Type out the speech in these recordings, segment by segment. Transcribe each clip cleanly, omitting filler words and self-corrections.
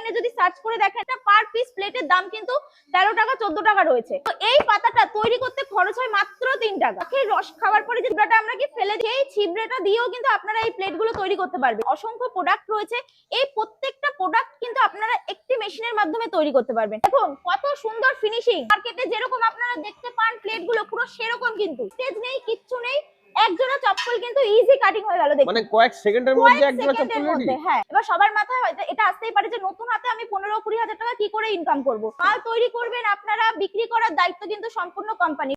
অনলাইনে যদি সার্চ করে দেখেন এটা পার পিস প্লেটের দাম কিন্তু 13 টাকা 14 টাকা রয়েছে। তো এই পাতাটা তৈরি করতে খরচ হয় মাত্র 3 টাকা। এই রস খাওয়ার পরে যে ছিবড়াটা আমরা কি ফেলে দিই, এই ছিবড়াটা দিয়েও কিন্তু আপনারা এই প্লেটগুলো তৈরি করতে পারবেন। অসংখ্য প্রোডাক্ট রয়েছে, এই প্রত্যেকটা প্রোডাক্ট কিন্তু আপনারা একটি মেশিনের মাধ্যমে তৈরি করতে পারবেন। দেখুন কত সুন্দর ফিনিশিং, মার্কেটে যেরকম আপনারা দেখতে পান প্লেটগুলো পুরো সেরকম, কিন্তু স্টেজ নেই, কিচ্ছু নেই, একজোড়া চপ্পল কিন্তু ইজি কাটিং হয়ে গেল। দেখুন মানে কয়েক সেকেন্ডের মধ্যে একজোড়া চপ্পল রেডি। হ্যাঁ, এবার সবার মাথায় হয়তো এটা আসতেই পারে যে নতুন হাতে আমি 15-20 হাজার টাকা কি করে ইনকাম করব। মাল তৈরি করবেন আপনারা, বিক্রি করার দায়িত্ব কিন্তু সম্পূর্ণ কোম্পানি।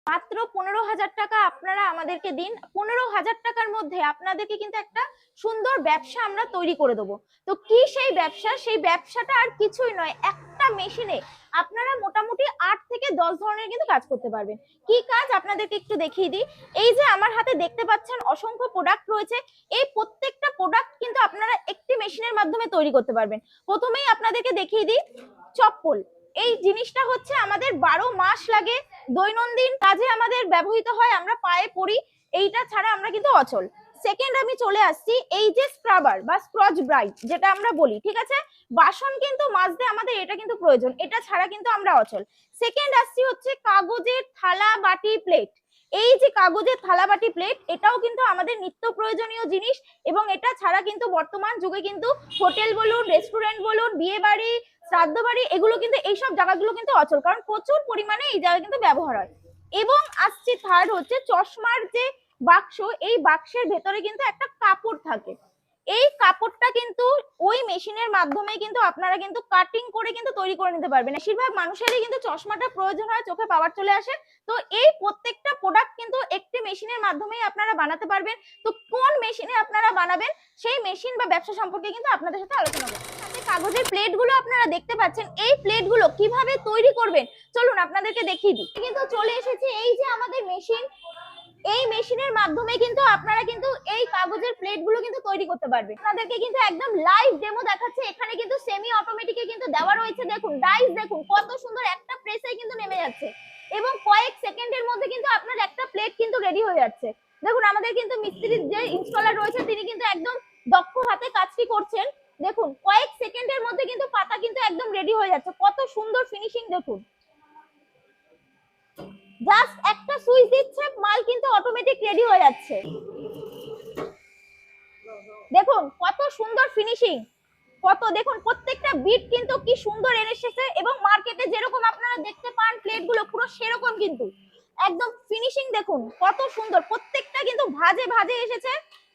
মাত্র 15,000 টাকা আপনারা আমাদেরকে দিন, 15,000 টাকার মধ্যে আপনাদেরকে কিন্তু একটা সুন্দর ব্যবসা আমরা তৈরি করে দেবো। তো কি সেই ব্যবসা? সেই ব্যবসাটা আর কিছুই নয়, একটা মেশিনে আপনারা মোটামুটি 8 থেকে 10 ধরনের কিন্তু কাজ করতে পারবেন। কি কাজ আপনাদেরকে একটু দেখিয়ে দিই। এই যে আমার হাতে দেখতে পাচ্ছেন অসংখ্য প্রোডাক্ট রয়েছে, এই প্রত্যেকটা প্রোডাক্ট কিন্তু আপনারা একটি মেশিনের মাধ্যমে তৈরি করতে পারবেন। প্রথমেই আপনাদেরকে দেখিয়ে দিই চপ্পল। এই জিনিসটা হচ্ছে আমাদের 12 মাস লাগে, দৈনন্দিন কাজে আমাদের ব্যবহৃত হয়, আমরা পায়ে পরি, এইটা ছাড়া আমরা কিন্তু অচল। সেকেন্ড আমি চলে আসছি এই যে স্ক্রাবার বা স্ক্রচ ব্রাইট যেটা আমরা বলি, ঠিক আছে, বাসন কিন্তু মাজতে আমাদের এটা কিন্তু প্রয়োজন, এটা ছাড়া কিন্তু আমরা অচল। সেকেন্ড আসছি হচ্ছে কাগজের থালা বাটি প্লেট। এই যে কাগজের থালা বাটি প্লেট, এটাও কিন্তু আমাদের নিত্য প্রয়োজনীয় জিনিস, এবং এটা ছাড়া কিন্তু বর্তমান যুগে কিন্তু হোটেল বলুন, রেস্টুরেন্ট বলুন, বিয়ে বাড়ি, শ্রাদ্ধ বাড়ি, এগুলো কিন্তু এইসব জায়গাগুলো কিন্তু অচল, কারণ প্রচুর পরিমাণে এই জায়গায় কিন্তু ব্যবহার হয়। এবং আসছে থার্ড হচ্ছে চশমার যে বাক্স, এই বাক্সের ভেতরে কিন্তু একটা কাপড় থাকে, এই কাপড়টা কিন্তু ওই মেশিনের মাধ্যমে কিন্তু আপনারা কিন্তু কাটিং করে কিন্তু তৈরি করে নিতে পারবেন। বেশিরভাগ মানুষেরই কিন্তু চশমাটা প্রয়োজন হয়, চোখে পাওয়ার চলে আসে, তো এই প্রত্যেকটা প্রোডাক্ট কিন্তু একটি মেশিনের মাধ্যমেই আপনারা বানাতে পারবেন। তো কোন মেশিনে আপনারা বানাবেন সেই মেশিন বা ব্যবসা সম্পর্কে কিন্তু আপনাদের সাথে আলোচনা করব। কাগজের প্লেটগুলো আপনারা দেখতে পাচ্ছেন, এই প্লেটগুলো কিভাবে তৈরি করবেন চলুন আপনাদেরকে দেখিয়ে দিই। কিন্তু চলে এসেছে এই যে আমাদের মেশিন, এই মেশিনের মাধ্যমে কিন্তু আপনারা কিন্তু এই কাগজের প্লেটগুলো কিন্তু তৈরি করতে পারবেন। আপনাদেরকে কিন্তু একদম লাইভ ডেমো দেখাচ্ছে, এখানে কিন্তু সেমি অটোমেটিকে কিন্তু দেওয়া রয়েছে। দেখুন ডাইস, দেখুন কত সুন্দর, একটা প্রেসে কিন্তু নেমে যাচ্ছে এবং কয়েক সেকেন্ডের মধ্যে কিন্তু আপনার একটা প্লেট কিন্তু রেডি হয়ে যাচ্ছে। দেখুন আমাদের কিন্তু মিস্ত্রির যে ইনস্টলার রয়েছে তিনি কিন্তু একদম দক্ষ হাতে কাজটি করছেন। দেখুন কয়েক সেকেন্ডের মধ্যে কিন্তু পাতা কিন্তু একদম রেডি হয়ে যাচ্ছে, কত সুন্দর ফিনিশিং। দেখুন জাস্ট একটা সুইচ দিচ্ছে, মাল কিন্তু অটোমেটিক রেডি হয়ে যাচ্ছে। দেখুন কত সুন্দর ফিনিশিং, কত, দেখুন প্রত্যেকটা বিট কিন্তু কি সুন্দর এসেছে, এবং মার্কেটে যেরকম আপনারা দেখতে পান প্লেটগুলো পুরো সেরকম, কিন্তু একদম ফিনিশিং দেখুন কত সুন্দর, প্রত্যেকটা কিন্তু ভাজে ভাজে এসেছে।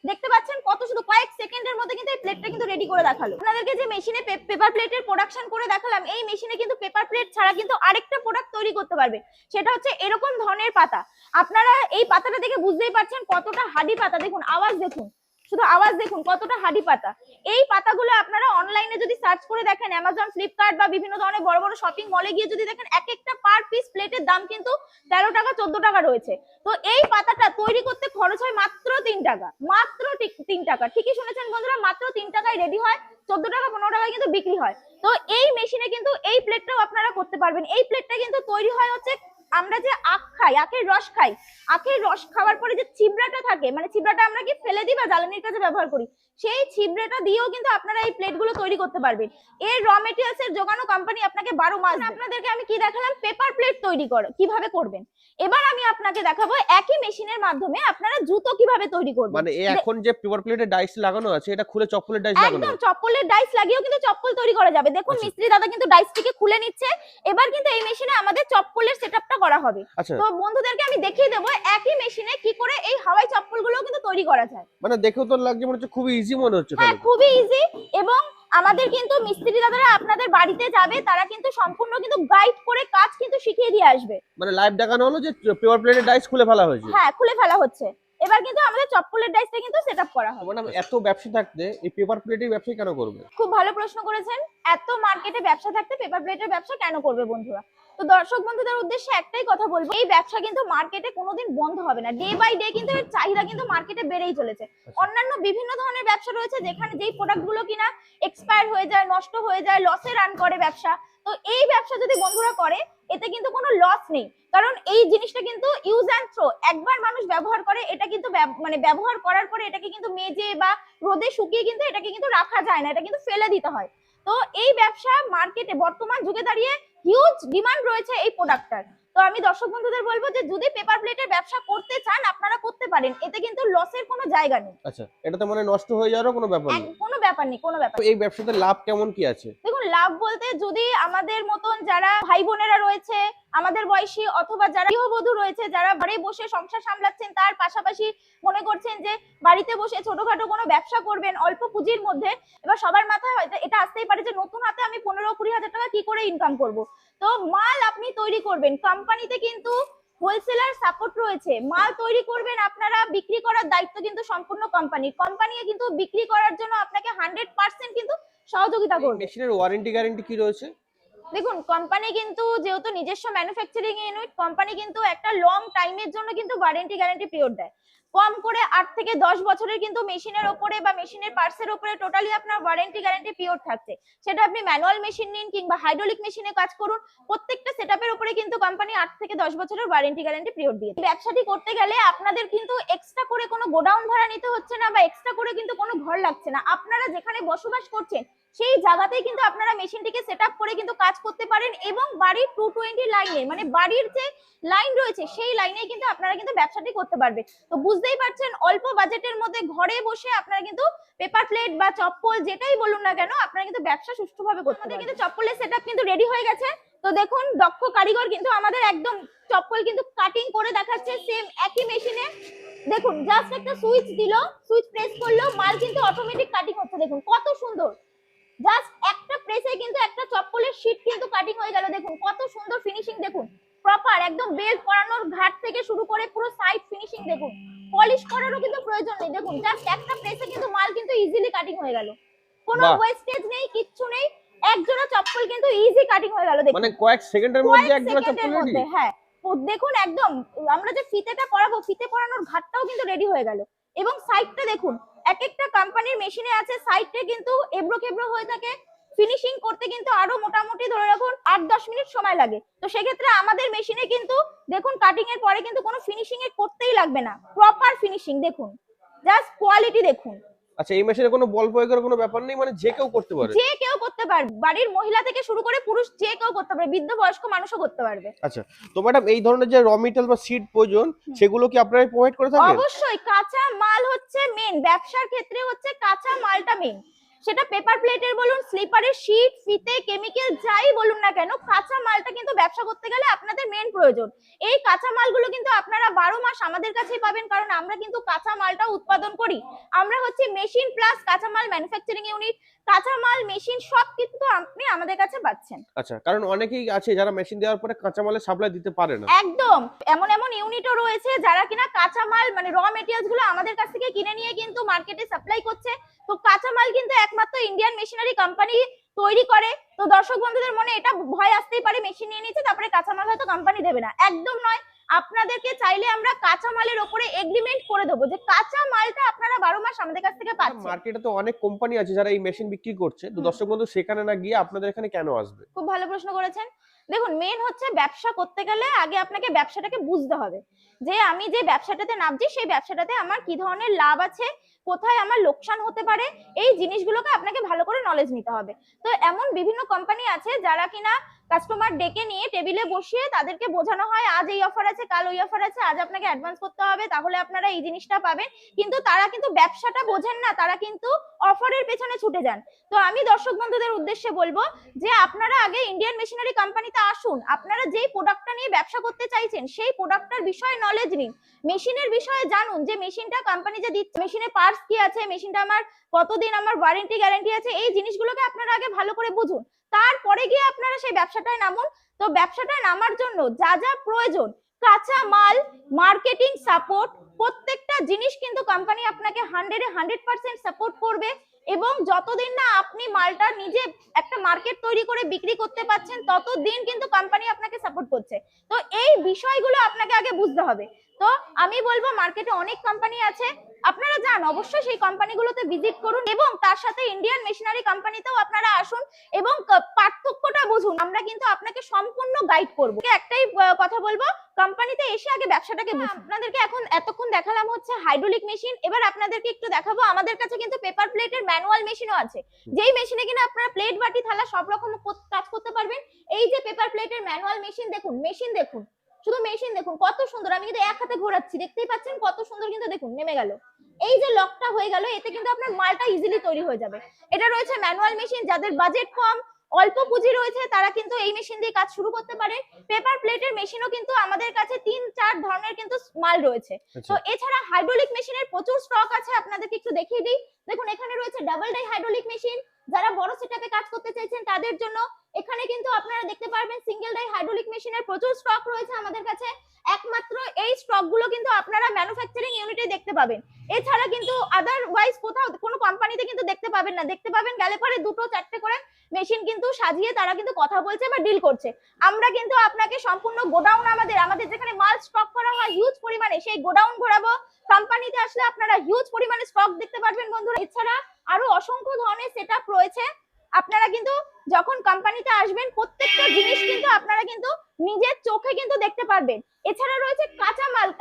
দেখতে পাচ্ছেন কত সুন্দর, কয়েক সেকেন্ডের মধ্যে কিন্তু এই প্লেটটা কিন্তু রেডি করে দেখালো। আপনাদেরকে যে মেশিনে পেপার প্লেটের প্রোডাকশন করে দেখালাম, এই মেশিনে কিন্তু পেপার প্লেট ছাড়া কিন্তু আরেকটা প্রোডাক্ট তৈরি করতে পারবে, সেটা হচ্ছে এরকম ধরনের পাতা। আপনারা এই পাতাটা দেখে বুঝতেই পারছেন কতটা হাডি পাতা। দেখুন আওয়াজ, দেখুন শুধু আওয়াজ দেখুন কতটা হাডি পাতা। এই পাতাগুলো আপনারা অনলাইনে যদি সার্চ করে দেখেন, অ্যামাজন, ফ্লিপকার্ট বা বিভিন্ন ধরনের বড় বড় শপিং মলে গিয়ে যদি দেখেন, এক একটা পার পিস প্লেটের দাম কিন্তু 13 টাকা 14 টাকা রয়েছে। তো এই পাতাটা তৈরি করতে খরচ হয় মাত্র 3 টাকা, মাত্র 3 টাকা। ঠিকই শুনেছেন বন্ধুরা, মাত্র 3 টাকায় রেডি হয়, 14 টাকা 15 টাকায় কিন্তু বিক্রি হয়। তো এই মেশিনে কিন্তু এই প্লেটটাও আপনারা করতে পারবেন। এই প্লেটটা কিন্তু তৈরি হয় হচ্ছে, আমরা যে আখ খাই, আখের রস খাই, আখের রস খাওয়ার পরে যে ছিবড়াটা থাকে, মানে ছিবড়াটা আমরা কি ফেলে দিই বা জ্বালানির কাজে ব্যবহার করি, সেই ছিবড়াটা দিয়েও কিন্তু আপনারা এই প্লেটগুলো তৈরি করতে পারবেন। এর র মেটেরিয়ালস এর যোগানো কোম্পানি আপনাকে 12 মাস। আপনাদেরকে আমি কি দেখালাম, পেপার প্লেট তৈরি কিভাবে করবেন। এবার আমি আপনাকে দেখাবো একই মেশিনের মাধ্যমে আপনারা জুতো কিভাবে তৈরি করবেন। মানে এখন যে পেপার প্লেটে ডাইস লাগানো আছে, এটা খুলে চপ্পলের ডাইস লাগানো, একদম চপ্পলের ডাইস লাগিয়েও কিন্তু চপ্পল তৈরি করা যাবে। দেখুন মিস্ত্রি দাদা কিন্তু ডাইসটিকে খুলে নিচ্ছে, এবার কিন্তু এই মেশিনে আমাদের চপ্পলের সেটআপটা করা হবে। তো বন্ধুদেরকে আমি দেখিয়ে দেবো একই মেশিনে কি করে এই হাওয়াই চপ্পলগুলো কিন্তু তৈরি করা যায়। মানে দেখেও তো লাগছে মনে হচ্ছে খুবই ইজি মনে হচ্ছে। হ্যাঁ খুবই ইজি, এবং আমাদের কিন্তু মিস্ত্রি দাদারা আপনাদের বাড়িতে যাবে, তারা কিন্তু সম্পূর্ণ কিন্তু গাইড করে কাজ কিন্তু শিখিয়ে দিয়ে আসবে। মানে লাইভ দেখানো হলো যে পেপার প্লেটের ডাইস খুলে ফেলা হয়েছে। হ্যাঁ খুলে ফেলা হচ্ছে, এবার কিন্তু আমাদের চপ্পলের ডাইসটা কিন্তু সেটআপ করা হবে। মানে এত ব্যবসা থাকতে এই পেপার প্লেটের ব্যবসা কেন করবে? খুব ভালো প্রশ্ন করেছেন, এত মার্কেটে ব্যবসা থাকতে পেপার প্লেটের ব্যবসা কেন করবে বন্ধুরা? তো দর্শক বন্ধুদের উদ্দেশ্যে একটাই কথা বলবো, এই ব্যবসা কিন্তু মার্কেটে কোনোদিন বন্ধ হবে না, ডে বাই ডে কিন্তু এর চাহিদা কিন্তু মার্কেটে বেড়েই চলেছে। অন্যান্য বিভিন্ন ধরনের ব্যবসা রয়েছে যেখানে যেই প্রোডাক্টগুলো কিনা এক্সপায়ার হয়ে যায়, নষ্ট হয়ে যায়, লসে রান করে ব্যবসা। তো এই ব্যবসা যদি বন্ধুরা করে, এতে কিন্তু কোনো লস নেই, কারণ এই জিনিসটা কিন্তু ইউজ অ্যান্ড থ্রো, একবার মানুষ ব্যবহার করে, এটা কিন্তু মানে ব্যবহার করার পরে এটাকে কিন্তু মেজে বা রোদে শুকিয়ে কিন্তু এটাকে কিন্তু রাখা যায় না, এটা কিন্তু ফেলে দিতে হয়। তো এই ব্যবসা মার্কেটে বর্তমান যুগে দাঁড়িয়ে হিউজ ডিমান্ড রয়েছে এই প্রোডাক্টটার। তো আমি দর্শক বন্ধুদের বলবো যে যদি পেপার প্লেটের ব্যবসা করতে চান আপনারা করতে পারেন, এতে কিন্তু লসের কোনো জায়গা নেই। আচ্ছা, এটা তো মানে নষ্ট হয়ে যাওয়ারও কোনো ব্যাপার নেই। কোনো ব্যাপার নেই, কোনো ব্যাপার তো নেই। এই ব্যবসাতে লাভ কেমন কি আছে? দেখুন, লাভ বলতে যদি আমাদের মতন যারা ভাই বোনেরা রয়েছে, আমাদের বয়সী অথবা যারা গৃহবধূ রয়েছে, যারা বাড়ি বসে সংসার সামলাচ্ছেন, তার পাশাপাশি মনে করছেন যে বাড়িতে বসে ছোটখাটো কোনো ব্যবসা করবেন অল্প পুঁজির মধ্যে, এবার সবার মাথায় হয়তো এটা আসতেই পারে যে নতুন হাতে আমি 15-20 হাজার টাকা কি করে ইনকাম করব। তো মাল আপনি তৈরি করবেন, কোম্পানিতে কিন্তু হোলসেলার সাপোর্ট রয়েছে, মাল তৈরি করবেন আপনারা, বিক্রি করার দায়িত্ব কিন্তু সম্পূর্ণ কোম্পানির। কোম্পানি কিন্তু বিক্রি করার জন্য আপনাকে 100% কিন্তু সহযোগিতা করবে। মেশিনের ওয়ারেন্টি গ্যারান্টি কি রয়েছে? দেখুন, কোম্পানি কিন্তু যেহেতু নিজস্ব ম্যানুফ্যাকচারিং ইউনিট, কোম্পানি কিন্তু একটা লং টাইমের জন্য কিন্তু ওয়ারেন্টি গ্যারান্টি পিরিয়ড দেয়। কম করে 8 থেকে 10 বছরের কিন্তু মেশিনের উপরে বা মেশিনের পার্টসের উপরে টোটালি আপনার ওয়ারেন্টি গ্যারান্টি পিরিয়ড থাকছে। সেটা আপনি ম্যানুয়াল মেশিন নিন কিংবা হাইড্রোলিক মেশিনে কাজ করুন, প্রত্যেকটা সেটআপের উপরে কিন্তু কোম্পানি 8 থেকে 10 বছরের ওয়ারেন্টি গ্যারান্টি পিরিয়ড দিয়ে। ব্যবসাটি করতে গেলে আপনাদের কিন্তু এক্সট্রা করে কোনো গোডাউন ভাড়া নিতে হচ্ছে না বা এক্সট্রা করে কিন্তু কোনো ঘর লাগছে না। আপনারা যেখানে বসবাস করছেন সেই জায়গাতেই কিন্তু আপনারা মেশিনটিকে সেটআপ করে কিন্তু কাজ করতে পারেন এবং বাড়ির 220 লাইনে মানে বাড়ির যে লাইন রয়েছে সেই লাইনে কিন্তু আপনারা কিন্তু ব্যবসাটি করতে পারবে। তো বুঝতেই পারছেন অল্প বাজেটের মধ্যে ঘরে বসে আপনারা কিন্তু পেপার প্লেট বা চপ্পল যেটাই বলুন না কেন আপনারা কিন্তু ব্যবসা সুষ্ঠুভাবে করতে পারবেন। কিন্তু চপ্পলের সেটআপ কিন্তু রেডি হয়ে গেছে। তো দেখুন, দক্ষ কারিগর কিন্তু আমাদের একদম চপ্পল কিন্তু কাটিং করে দেখাচ্ছে সেম একই মেশিনে। দেখুন, জাস্ট একটা সুইচ দিল, সুইচ প্রেস করলো, মাল কিন্তু অটোমেটিক কাটিং হচ্ছে। দেখুন কত সুন্দর, জাস্ট একটা প্রেসে কিন্তু একটা চপ্পলের শীট কিন্তু কাটিং হয়ে গেল। দেখুন কত সুন্দর ফিনিশিং, দেখুন প্রপার একদম বেল্ট পরানোর ঘাট থেকে শুরু করে পুরো সাইড ফিনিশিং, দেখুন পলিশ করারও কিন্তু প্রয়োজন নেই। দেখুন জাস্ট একটা প্রেসে কিন্তু মাল কিন্তু ইজিলি কাটিং হয়ে গেল, কোনো ওয়েস্টেজ নেই, কিচ্ছু নেই, এক জোড়া চপ্পল কিন্তু ইজি কাটিং হয়ে গেল। দেখুন মানে কয়েক সেকেন্ডের মধ্যে এক জোড়া চপ্পল রেডি। হ্যাঁ, দেখুন একদম আমরা যে ফিতেটা পরাবো, ফিতে পরানোর ঘাটটাও কিন্তু রেডি হয়ে গেল। এবং সাইডটা দেখুন, এক একটা কোম্পানির মেশিনে আছে সাইডটা কিন্তু এবড়ো খেবড়ো হয়ে থাকে, ফিনিশিং করতে কিন্তু আরো মোটামুটি ধরে রাখুন 8-10 মিনিট সময় লাগে। তো সেক্ষেত্রে আমাদের মেশিনে কিন্তু দেখুন কাটিং এর পরে কিন্তু কোনো ফিনিশিং এর করতেই লাগবে না, প্রপার ফিনিশিং। দেখুন জাস্ট কোয়ালিটি দেখুন। আচ্ছা, এই মেশিনে কোনো বল প্রয়োগের কোনো ব্যাপার নেই, মানে যে কেউ করতে পারে? যে কেউ করতে পারবে, বাড়ির মহিলা থেকে শুরু করে পুরুষ যে কেউ করতে পারবে, বৃদ্ধ বয়স্ক মানুষও করতে পারবে। আচ্ছা, তো ম্যাডাম এই ধরনের যে র মেটেরিয়াল বা সিড প্রয়োজন সেগুলো কি আপনারা প্রোভাইড করে থাকেন? অবশ্যই, কাঁচা মাল হচ্ছে মেন, ব্যবসার ক্ষেত্রে হচ্ছে কাঁচা মালটা মেন। সেটা পেপার প্লেটের বলুন, স্লিপারের শীট, ফিতে, কেমিক্যাল যাই বলুন না কেন, কাঁচা মালটা কিন্তু ব্যবসা করতে গেলে আপনাদের মেন প্রয়োজন। এই কাঁচা মালগুলো কিন্তু আপনারা 12 মাস আমাদের কাছেই পাবেন, কারণ আমরা কিন্তু কাঁচা মালটা উৎপাদন করি। আমরা হচ্ছে মেশিন প্লাস কাঁচা মাল ম্যানুফ্যাকচারিং ইউনিট, কাঁচা মাল মেশিন সব কিন্তু আপনি আমাদের কাছে পাচ্ছেন। আচ্ছা, কারণ অনেকেই আছে যারা মেশিন দেওয়ার পরে কাঁচা মালের সাপ্লাই দিতে পারে না। একদম, এমন এমন ইউনিটও রয়েছে যারা কিনা কাঁচা মাল মানে র মেটেরিয়ালস গুলো আমাদের কাছ থেকে কিনে নিয়ে কিন্তু মার্কেটে সাপ্লাই করছে। তো কাঁচা মাল কিন্তু একমাত্র ইন্ডিয়ান মেশিনারি কোম্পানি তৈরি করে। তো দর্শক বন্ধুদের মনে এটা ভয় আসতেই পারে মেশিন নিয়ে নিচ্ছে তারপরে কাঁচা মাল হয়তো কোম্পানি দেবে না, একদম নয়। আপনাদেরকে চাইলে আমরা কাঁচা মালের উপরে এগ্রিমেন্ট করে দেবো যে কাঁচা মালটা আপনারা 12 মাস আমাদের কাছ থেকে পাচ্ছেন। মার্কেটে তো অনেক কোম্পানি আছে যারা এই মেশিন বিক্রি করছে, তো দর্শক বন্ধু সেখানে না গিয়ে আপনাদের এখানে কেন আসবে? খুব ভালো প্রশ্ন করেছেন। দেখুন, মেন হচ্ছে ব্যবসা করতে গেলে আগে আপনাকে ব্যবসাটাকে বুঝতে হবে যে আমি যে ব্যবসাটাতে নামছি সেই ব্যবসাটাতে আমার কি ধরনের লাভ আছে, কোথায় আমার লোকসান হতে পারে, এই জিনিসগুলোকে আপনাকে ভালো করে নলেজ নিতে হবে। তো এমন বিভিন্ন কোম্পানি আছে যারা কিনা কাস্টমার ডেকে নিয়ে টেবিলে বসিয়ে তাদেরকে বোঝানো হয় আজ এই অফার আছে, কাল ওই অফার আছে, আজ আপনাকে অ্যাডভান্স করতে হবে তাহলে আপনারা এই জিনিসটা পাবেন, কিন্তু তারা কিন্তু ব্যবসাটা বোঝেন না, তারা কিন্তু অফারের পেছনে ছুটে যান। তো আমি দর্শক বন্ধুদের উদ্দেশ্যে বলবো যে আপনারা আগে ইন্ডিয়ান মেশিনারি কোম্পানিতে আসুন, আপনারা যেই প্রোডাক্টটা নিয়ে ব্যবসা করতে চাইছেন সেই প্রোডাক্টটার বিষয়ে নলেজ নিন, মেশিনের বিষয়ে জানুন যে মেশিনটা কোম্পানি যে দিচ্ছে, মেশিনের পার্টস কি আছে, মেশিনটা আমার কতদিন আমার ওয়ারেন্টি গ্যারান্টি আছে, এই জিনিসগুলোকে আপনারা আগে ভালো করে বুঝুন, তারপরে গিয়ে আপনারা সেই ব্যবসাটায় নামুন। তো ব্যবসাটায় নামার জন্য যা যা প্রয়োজন, কাঁচা মাল, মার্কেটিং সাপোর্ট, প্রত্যেকটা জিনিস কিন্তু কোম্পানি আপনাকে 100% সাপোর্ট করবে। এবং যতদিন না আপনি মালটা নিজে একটা মার্কেট তৈরি করে বিক্রি করতে পারছেন ততদিন কিন্তু কোম্পানি আপনাকে সাপোর্ট করছে। তো এই বিষয়গুলো আপনাকে আগে বুঝতে হবে। তো আমি বলবো মার্কেটে অনেক কোম্পানি আছে, আপনারা যান অবশ্যই সেই কোম্পানিগুলোতে ভিজিট করুন এবং তার সাথে ইন্ডিয়ান মেশিনারি কোম্পানিতেও আপনারা আসুন এবং পার্থক্যটা বুঝুন। আমরা কিন্তু আপনাকে সম্পূর্ণ গাইড করব। একটাই কথা বলবো, কোম্পানিতে এসে আগে ব্যবসাটাকে বুঝুন। আপনাদেরকে এখন এতক্ষণ দেখালাম হচ্ছে হাইড্রোলিক মেশিন, এবার আপনাদেরকে একটু দেখাবো আমাদের কাছে কিন্তু পেপার প্লেটের ম্যানুয়াল মেশিনও আছে, যেই মেশিনে কিনা আপনারা প্লেট বাটি থালা সব রকম কাজ করতে পারবেন। এই যে পেপার প্লেটের ম্যানুয়াল মেশিন দেখুন, মেশিন দেখুন, শুধু মেশিন দেখুন কত সুন্দর। আমি কিন্তু এক হাতে ঘোরাচ্ছি, দেখতেই পাচ্ছেন কত সুন্দর, কিন্তু দেখুন নেমে গেল। এই যে লকটা হয়ে গেল, এতে কিন্তু আপনার মালটা ইজিলি তৈরি হয়ে যাবে। এটা রয়েছে ম্যানুয়াল মেশিন, যাদের বাজেট কম, অল্প পুঁজি রয়েছে, তারা কিন্তু এই মেশিন দিয়ে কাজ শুরু করতে পারে। পেপার প্লেটের মেশিনও কিন্তু আমাদের কাছে 3-4 ধরনের কিন্তু মাল রয়েছে। তো এছাড়া হাইড্রোলিক মেশিনের প্রচুর স্টক আছে, আপনাদেরকে একটু দেখিয়ে দিই। দেখুন এখানে রয়েছে ডাবল ডাই হাইড্রোলিক মেশিন, যারা বড় সেটআপে কাজ করতে চাইছেন তাদের জন্য। এখানে কিন্তু আপনারা দেখতে পারবেন সিঙ্গেল ডাই হাইড্রোলিক মেশিনের প্রচুর স্টক রয়েছে আমাদের কাছে। একমাত্র এই স্টক গুলো কিন্তু আপনারা ম্যানুফ্যাকচারিং ইউনিটে দেখতে পাবেন, এছাড়া কিন্তু আদারওয়াইজ কোথাও কোনো কোম্পানিতে কিন্তু দেখতে পাবেন না। দেখতে পাবেন গেলে পরে 2-4টে করে মেশিন কিন্তু সাজিয়ে তারা কিন্তু কথা বলছে বা ডিল করছে। আমরা কিন্তু আপনাকে সম্পূর্ণ গোডাউন, আমাদের যেখানে মাল স্টক করা হয় হিউজ পরিমাণে, সেই গোডাউন ঘোরাবো। কোম্পানিতে আসলে আপনারা হিউজ পরিমাণে স্টক দেখতে পারবেন বন্ধুরা। এছাড়া আরো অসংখ্য ধরনের সেটআপ রয়েছে, আপনারা কিন্তু যখন কোম্পানিতে আসবেন প্রত্যেকটা জিনিস কিন্তু আপনারা কিন্তু নিজের চোখে কিন্তু দেখতে পারবেন। এছাড়া রয়েছে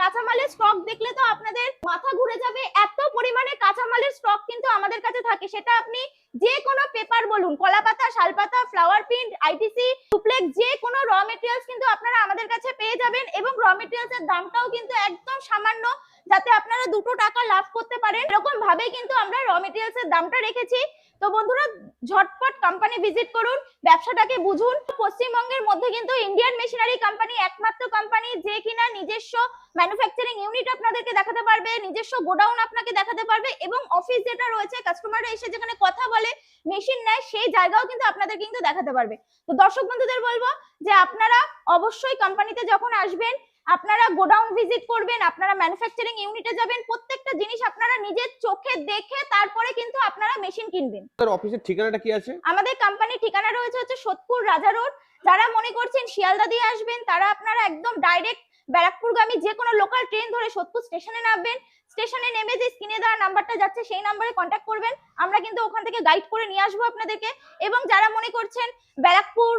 কাঁচামালের স্টক দেখলে তো আপনাদের মাথা ঘুরে যাবে, এত পরিমাণে কাঁচামালের স্টক কিন্তু আমাদের কাছে থাকে। সেটা আপনি যে কোনো পেপার বলুন, কলাপাতা, শালপাতা, ফ্লাওয়ার প্রিন্ট, আইটিসি, ডুপ্লেক্স, যে কোনো র মেটেরিয়ালস কিন্তু আপনারা আমাদের কাছে পেয়ে যাবেন এবং র মেটেরিয়ালস এর দামটাও কিন্তু একদম সামান্য, যাতে আপনারা 2 টাকা লাভ করতে পারেন, এরকম ভাবে কিন্তু আমরা র মেটেরিয়ালস এর দামটা রেখেছি। তো বন্ধুরা ঝটপট কোম্পানি ভিজিট করুন, ব্যবসাটাকে বুঝুন। পশ্চিমবঙ্গের মধ্যে কিন্তু ইন্ডিয়ান মেশিনারি কোম্পানি একমাত্র কোম্পানি যে কিনা নিজস্ব ম্যানুফ্যাকচারিং ইউনিট আপনাদেরকে দেখাতে পারবে, নিজস্ব গোডাউন আপনাকে দেখাতে পারবে এবং অফিস যেটা রয়েছে কাস্টমাররা এসে যেখানে কথা বলে মেশিন নেয় সেই জায়গাও কিন্তু আপনাদের কিন্তু দেখাতে পারবে। তো দর্শক বন্ধুদের বলবো যে আপনারা অবশ্যই কোম্পানিতে যখন আসবেন আপনারা গোডাউন ভিজিট করবেন, আপনারা ম্যানুফ্যাকচারিং ইউনিটে যাবেন, প্রত্যেকটা জিনিস আপনারা নিজের চোখে দেখে তারপরে কিন্তু আপনারা মেশিন কিনবেন। আপনার অফিসের ঠিকানাটা কি আছে? আমাদের কোম্পানির ঠিকানা রয়েছে হচ্ছে সোদপুর রাজা রোড। যারা মনে করছেন শিয়ালদা দিয়ে আসবেন তারা আপনারা একদম ডাইরেক্ট ব্যারাকপুরগামী যে কোনো লোকাল ট্রেন ধরে সোদপুর স্টেশনে নামবেন। স্টেশনে নেমে যে স্ক্রিনে দেওয়া নাম্বারটা যাচ্ছে সেই নাম্বারে কন্ট্যাক্ট করবেন, আমরা কিন্তু ওখান থেকে গাইড করে নিয়ে আসবো আপনাদেরকে। এবং যারা মনে করছেন ব্যারাকপুর,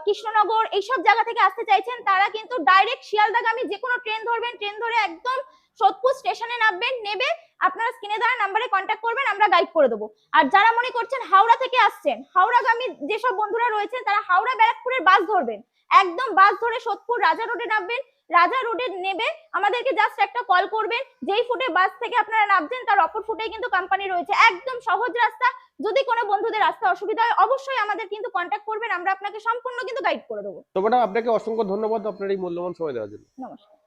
কৃষ্ণনগর এইসব জায়গা থেকে আসতে চাইছেন তারা কিন্তু ডাইরেক্ট শিয়ালদাগামী যে কোনো ট্রেন ধরবেন, ট্রেন ধরে একদম সোদপুর স্টেশনে নামবেন, নেবে আপনারা স্ক্রিনে দেওয়া নাম্বারে কন্ট্যাক্ট করবেন, আমরা গাইড করে দেবো। আর যারা মনে করছেন হাওড়া থেকে আসছেন, হাওড়াগামী যেসব বন্ধুরা রয়েছেন তারা হাওড়া ব্যারাকপুরের বাস ধরবেন, একদম বাস ধরে সোদপুর রাজা রোডে নামবেন, রাজা রোডে নেবে আমাদেরকে জাস্ট একটা কল করবেন। যেই ফুটে বাস থেকে আপনারা নামছেন তার অপর ফুটেই কিন্তু কোম্পানি রয়েছে, একদম সহজ রাস্তা। যদি কোনো বন্ধুদের রাস্তা অসুবিধা হয় অবশ্যই আমাদের কিন্তু কন্ট্যাক্ট করবেন, আমরা আপনাকে সম্পূর্ণ কিন্তু গাইড করে দেবো। তো ম্যাডাম আপনাকে অসংখ্য ধন্যবাদ আপনার এই মূল্যবান সময় দেওয়ার জন্য। নমস্কার।